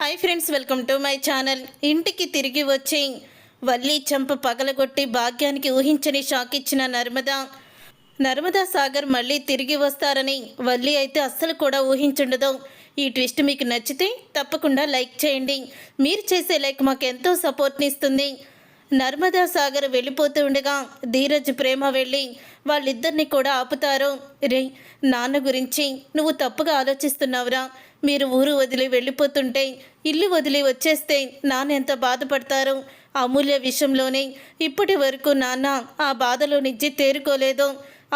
Hi friends, welcome to my channel. ఇంటికి తిరిగి వచ్చి వల్లి చంప పగలగొట్టి భాగ్యానికి ఊహించని షాక్ ఇచ్చిన నర్మదా సాగర్ మళ్ళీ తిరిగి వస్తారని వల్లి అయితే అస్సలు కూడా ఊహించుండదు. ఈ ట్విస్ట్ మీకు నచ్చితే తప్పకుండా లైక్ చేయండి. మీరు చేసే లైక్ మాకు ఎంతో సపోర్ట్ని ఇస్తుంది. నర్మదా సాగర్ వెళ్ళిపోతూ ఉండగా ధీరజ్ ప్రేమ వెళ్ళి వాళ్ళిద్దరిని కూడా ఆపుతారు. రే, నాన్న గురించి నువ్వు తప్పుగా ఆలోచిస్తున్నావురా. మీరు ఊరు వదిలి వెళ్ళిపోతుంటే, ఇల్లు వదిలి వచ్చేస్తే నాన్న ఎంత బాధపడతారు. అమూల్య విషయంలోనే ఇప్పటి వరకు నాన్న ఆ బాధలో నుంచి తేరుకోలేదు.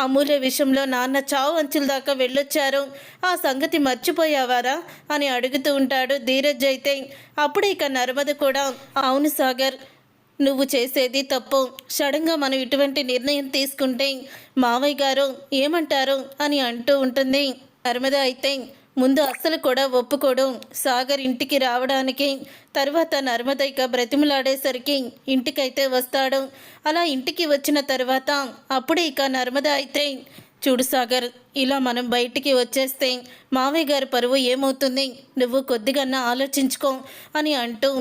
అమూల్య విషయంలో నాన్న చావు అంచుల దాకా వెళ్ళొచ్చారు. ఆ సంగతి మర్చిపోయావారా అని అడుగుతూ ఉంటాడు ధీరజ్. అయితే అప్పుడు ఇక నర్మద కూడా, అవును సాగర్, నువ్వు చేసేది తప్పు. సడన్గా మనం ఇటువంటి నిర్ణయం తీసుకుంటే మావయ్య గారు ఏమంటారు అని అంటూ ఉంటుంది. నర్మద అయితే ముందు అస్సలు కూడా ఒప్పుకోడు సాగర్ ఇంటికి రావడానికి. తర్వాత నర్మద ఇక బ్రతిమలాడేసరికి ఇంటికైతే వస్తాడు. అలా ఇంటికి వచ్చిన తర్వాత అప్పుడే ఇక నర్మద అయితే, చూడు సాగర్, ఇలా మనం బయటికి వచ్చేస్తే మావయ్య గారి పరువు ఏమవుతుంది, నువ్వు కొద్దిగా ఆలోచించుకో అని అంటూ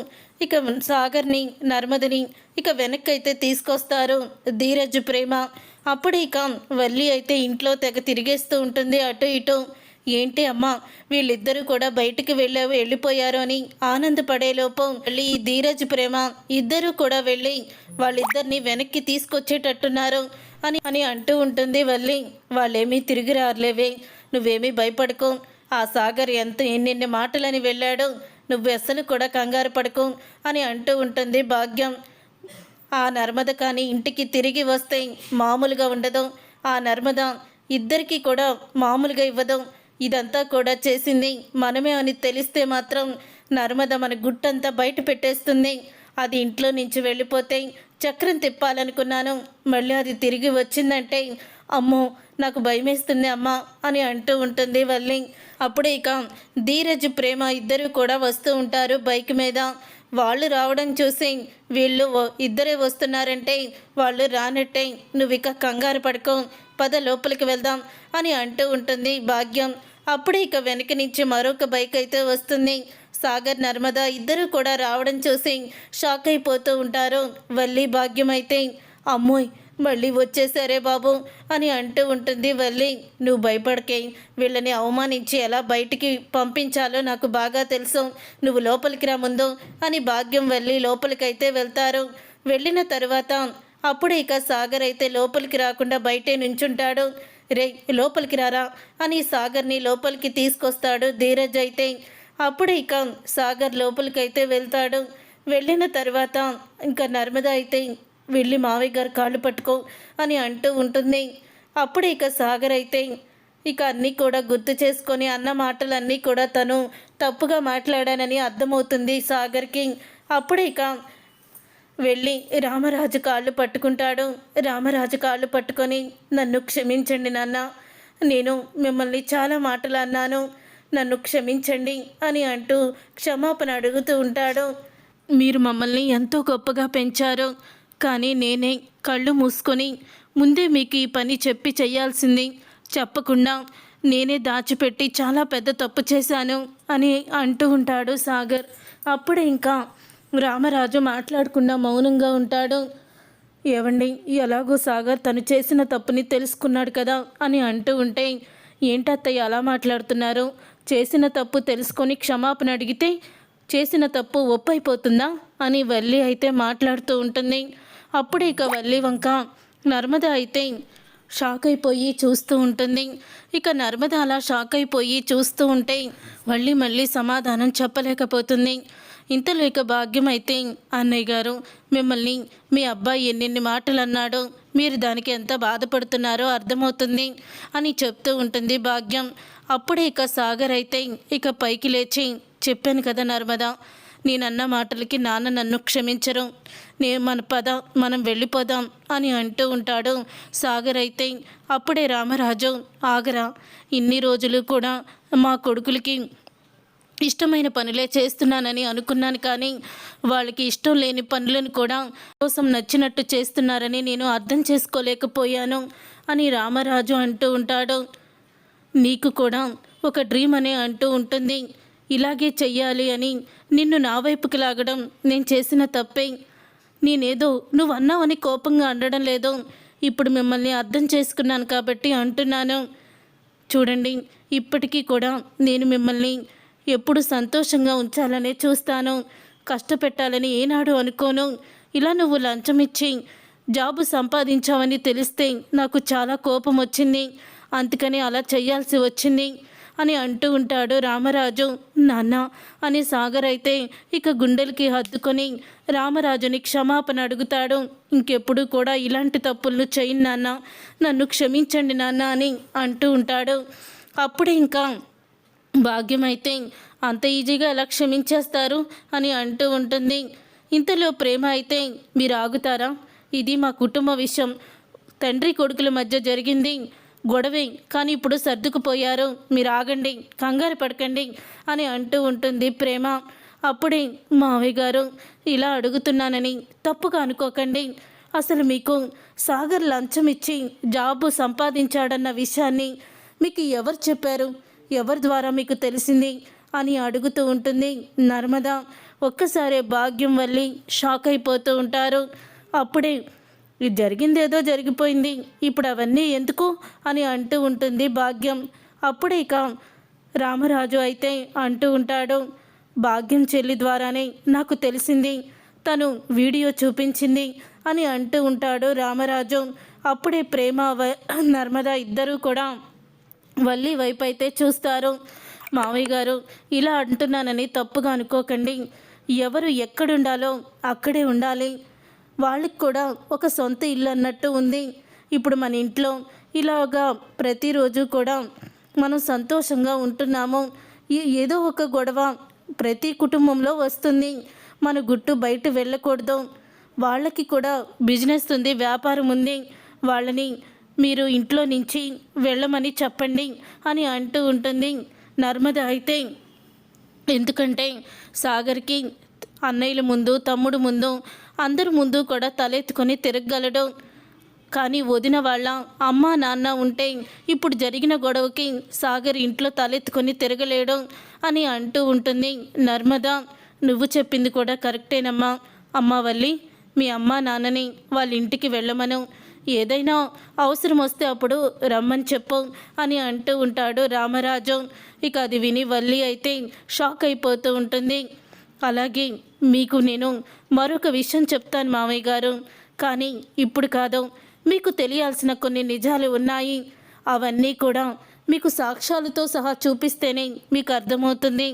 ఇక సాగర్ని నర్మదని ఇక వెనక్కైతే తీసుకొస్తారు ధీరజ్ ప్రేమ. అప్పుడు ఇక వల్లి అయితే ఇంట్లో తెగ తిరిగేస్తూ ఉంటుంది అటు ఇటు. ఏంటి అమ్మా, వీళ్ళిద్దరూ కూడా బయటికి వెళ్ళిపోయారు అని ఆనందపడేలోపు మళ్ళీ ధీరజ్ ప్రేమ ఇద్దరూ కూడా వెళ్ళి వాళ్ళిద్దరిని వెనక్కి తీసుకొచ్చేటట్టున్నారు అని అని అంటూ ఉంటుంది వల్లి. వాళ్ళేమీ తిరిగి రాలేవే, నువ్వేమీ భయపడకు. ఆ సాగర్ ఎన్నెన్ని మాటలని వెళ్ళాడు, నువ్వు అస్సలు కూడా కంగారు పడకు అని అంటూ ఉంటుంది భాగ్యం. ఆ నర్మద కానీ ఇంటికి తిరిగి వస్తే మామూలుగా ఉండదు. ఆ నర్మద ఇద్దరికీ కూడా మామూలుగా ఇవ్వదు. ఇదంతా కూడా చేసింది మనమే అని తెలిస్తే మాత్రం నర్మద మన గుట్టంతా బయట పెట్టేస్తుంది. అది ఇంట్లో నుంచి వెళ్ళిపోతే చక్రం తిప్పాలనుకున్నాను, మళ్ళీ అది తిరిగి వచ్చిందంటే అమ్మో నాకు భయమేస్తుంది అమ్మా అని అంటూ ఉంటుంది వల్లి. అప్పుడే ఇక ధీరజ్ ప్రేమ ఇద్దరు కూడా వస్తూ ఉంటారు బైక్ మీద. వాళ్ళు రావడం చూసి వీళ్ళు ఇద్దరే వస్తున్నారంటే వాళ్ళు రానట్టే, నువ్వు ఇక కంగారు పడుకో, పద లోపలికి వెళ్దాం అని అంటూ ఉంటుంది భాగ్యం. అప్పుడే ఇక వెనక నుంచి మరొక బైక్ అయితే వస్తుంది. సాగర్ నర్మద ఇద్దరు కూడా రావడం చూసి షాక్ అయిపోతూ ఉంటారు. వల్లి భాగ్యం అయితే, అమ్మోయ్ మళ్ళీ వచ్చేసారే బాబు అని అంటూ ఉంటుంది వల్లి. నువ్వు భయపడకే, వీళ్ళని అవమానించి ఎలా బయటికి పంపించాలో నాకు బాగా తెలుసు, నువ్వు లోపలికి రా ముందు అని భాగ్యం వల్లి లోపలికైతే వెళ్తారు. వెళ్ళిన తర్వాత అప్పుడు ఇక సాగర్ అయితే లోపలికి రాకుండా బయటే నుంచుంటాడు. రే, లోపలికి రారా అని సాగర్ని లోపలికి తీసుకొస్తాడు ధీరజ్ అయితే. అప్పుడు ఇక సాగర్ లోపలికైతే వెళ్తాడు. వెళ్ళిన తర్వాత ఇంకా నర్మద అయితే వెళ్ళి మావయ్య గారు కాళ్ళు పట్టుకో అని అంటూ ఉంటుంది. అప్పుడు ఇక సాగర్ అయితే ఇక అన్నీ కూడా గుర్తు చేసుకొని అన్న మాటలన్నీ కూడా తను తప్పుగా మాట్లాడానని అర్థమవుతుంది సాగర్కి. అప్పుడు ఇక వెళ్ళి రామరాజు కాళ్ళు పట్టుకుంటాడు. రామరాజు కాళ్ళు పట్టుకొని, నన్ను క్షమించండి నాన్న, నేను మిమ్మల్ని చాలా మాటలు అన్నాను, నన్ను క్షమించండి అని అంటూ క్షమాపణ అడుగుతూ ఉంటాడు. మీరు మమ్మల్ని ఎంతో గొప్పగా పెంచారు, కానీ నేనే కళ్ళు మూసుకొని ముందే మీకు ఈ పని చెప్పి చెయ్యాల్సింది, చెప్పకుండా నేనే దాచిపెట్టి చాలా పెద్ద తప్పు చేశాను అని అంటూ ఉంటాడు సాగర్. అప్పుడే ఇంకా రామరాజు మాట్లాడకుండా మౌనంగా ఉంటాడు. ఏవండి, ఎలాగో సాగర్ తను చేసిన తప్పుని తెలుసుకున్నాడు కదా అని అంటూ ఉంటే, ఏంటత్తయ్య అలా మాట్లాడుతున్నారు, చేసిన తప్పు తెలుసుకొని క్షమాపణ అడిగితే చేసిన తప్పు ఒప్పైపోతుందా అని వల్లి అయితే మాట్లాడుతూ ఉంటుంది. అప్పుడే ఇక వల్లి వంక నర్మద అయితే షాక్ అయిపోయి చూస్తూ ఉంటుంది. ఇక నర్మద అలా షాక్ అయిపోయి చూస్తూ ఉంటే వల్లి మళ్ళీ సమాధానం చెప్పలేకపోతుంది. ఇంతలో ఇక భాగ్యం అయితే, అన్నయ్య గారు, మిమ్మల్ని మీ అబ్బాయి ఎన్నెన్ని మాటలు అన్నాడో, మీరు దానికి ఎంత బాధపడుతున్నారో అర్థమవుతుంది అని చెప్తూ ఉంటుంది భాగ్యం. అప్పుడే ఇక సాగర్ అయితే ఇక పైకి లేచి, చెప్పాను కదా నర్మద, నేనన్న మాటలకి నాన్న నన్ను క్షమించరు, మనం వెళ్ళిపోదాం అని అంటూ ఉంటాడు సాగర్ అయితే. అప్పుడే రామరాజు, ఆగరా, ఇన్ని రోజులు కూడా మా కొడుకులకి ఇష్టమైన పనులే చేస్తున్నానని అనుకున్నాను, కానీ వాళ్ళకి ఇష్టం లేని పనులను కూడా కోసం నచ్చినట్టు చేస్తున్నారని నేను అర్థం చేసుకోలేకపోయాను అని రామరాజు అంటూ ఉంటాడు. నీకు కూడా ఒక డ్రీమ్ అనే అంటూ ఉంటుంది, ఇలాగే చెయ్యాలి అని నిన్ను నా వైపుకి లాగడం నేను చేసిన తప్పే. నేనేదో నువ్వు అన్నావని కోపంగా అనడం లేదు. ఇప్పుడు మిమ్మల్ని అర్థం చేసుకున్నాను కాబట్టి అంటున్నాను. చూడండి, ఇప్పటికీ కూడా నేను మిమ్మల్ని ఎప్పుడు సంతోషంగా ఉంచాలనే చూస్తాను. కష్టపెట్టాలని ఏనాడు అనుకోను. ఇలా నువ్వు లంచం ఇచ్చి జాబు సంపాదించావని తెలిస్తే నాకు చాలా కోపం వచ్చింది. అందుకని అలా చేయాల్సి వచ్చింది అని అంటూ ఉంటాడు రామరాజు. నాన్న అని సాగర్ అయితే ఇక గుండెలకి హత్తుకొని రామరాజుని క్షమాపణ అడుగుతాడు. ఇంకెప్పుడు కూడా ఇలాంటి తప్పులను చేయను నాన్న, నన్ను క్షమించండి నాన్న అని అంటూ ఉంటాడు. అప్పుడే ఇంకా భాగ్యం అయితే అంత ఈజీగా ఎలా క్షమించేస్తారు అని అంటూ ఉంటుంది. ఇంతలో ప్రేమ అయితే మీరు ఆగుతారా? ఇది మా కుటుంబ విషయం, తండ్రి కొడుకుల మధ్య జరిగింది గొడవే, కానీ ఇప్పుడు సర్దుకుపోయారు, మీరు ఆగండి, కంగారు పడకండి అని అంటూ ఉంటుంది ప్రేమ. అప్పుడే మావయ్య గారు ఇలా అడుగుతున్నానని తప్పుగా అనుకోకండి. అసలు మీకు సాగర్ లంచం ఇచ్చి జాబు సంపాదించాడన్న విషయాన్ని మీకు ఎవరు చెప్పారు? ఎవరి ద్వారా మీకు తెలిసింది అని అడుగుతూ ఉంటుంది నర్మద. ఒక్కసారే భాగ్యం వల్లి షాక్ అయిపోతూ ఉంటారు. అప్పుడే ఇది జరిగిందేదో జరిగిపోయింది, ఇప్పుడు అవన్నీ ఎందుకు అని అంటూ ఉంటుంది భాగ్యం. అప్పుడే ఇక రామరాజు అయితే అంటూ ఉంటాడు, భాగ్యం చెల్లి ద్వారానే నాకు తెలిసింది, తను వీడియో చూపించింది అని అంటూ ఉంటాడు రామరాజు. అప్పుడే ప్రేమ నర్మద ఇద్దరూ కూడా వల్లి వైపు అయితే చూస్తారు. మావయ్య గారు ఇలా అంటున్నానని తప్పుగా అనుకోకండి, ఎవరు ఎక్కడుండాలో అక్కడే ఉండాలి. వాళ్ళకి కూడా ఒక సొంత ఇల్లు అన్నట్టు ఉంది. ఇప్పుడు మన ఇంట్లో ఇలాగా ప్రతిరోజు కూడా మనం సంతోషంగా ఉంటున్నాము. ఏదో ఒక గొడవ ప్రతి కుటుంబంలో వస్తుంది. మన గుట్టు బయట వెళ్ళకూడదు. వాళ్ళకి కూడా బిజినెస్ ఉంది, వ్యాపారం ఉంది, వాళ్ళని మీరు ఇంట్లో నుంచి వెళ్ళమని చెప్పండి అని అంటూ ఉంటుంది నర్మద అయితే. ఎందుకంటే సాగర్కి అన్నయ్యల ముందు, తమ్ముడు ముందు, అందరి ముందు కూడా తలెత్తుకొని తిరగగలడు. కానీ వదిన వాళ్ళ అమ్మ నాన్న ఉంటే ఇప్పుడు జరిగిన గొడవకి సాగర్ ఇంట్లో తలెత్తుకొని తిరగలేడు అని అంటూ ఉంటుంది నర్మద. నువ్వు చెప్పింది కూడా కరెక్టేనమ్మా. అమ్మ వల్లి, మీ అమ్మ నాన్నని వాళ్ళ ఇంటికి వెళ్ళమను, ఏదైనా అవసరం వస్తే అప్పుడు రమ్మని చెప్పు అని అంటూ ఉంటాడు రామరాజు. ఇక అది విని వల్లి అయితే షాక్ అయిపోతూ ఉంటుంది. అలాగే మీకు నేను మరొక విషయం చెప్తాను మావయ్య గారు, కానీ ఇప్పుడు కాదు. మీకు తెలియాల్సిన కొన్ని నిజాలు ఉన్నాయి. అవన్నీ కూడా మీకు సాక్ష్యాలతో సహా చూపిస్తేనే మీకు అర్థమవుతుంది.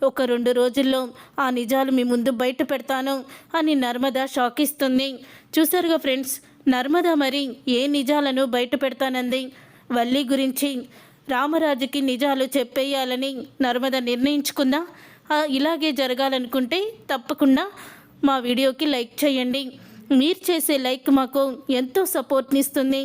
ఒక 2 రోజుల్లో ఆ నిజాలు మీ ముందు బయట పెడతాను అని నర్మద షాక్ ఇస్తుంది. చూసారుగా ఫ్రెండ్స్, నర్మద మరి ఏ నిజాలను బయట పెడతానంది? వల్లి గురించి రామరాజుకి నిజాలు చెప్పేయాలని నర్మద నిర్ణయించుకుందా? ఇలాగే జరగాలనుకుంటే తప్పకుండా మా వీడియోకి లైక్ చేయండి. మీరు చేసే లైక్ మాకు ఎంతో సపోర్ట్ని ఇస్తుంది.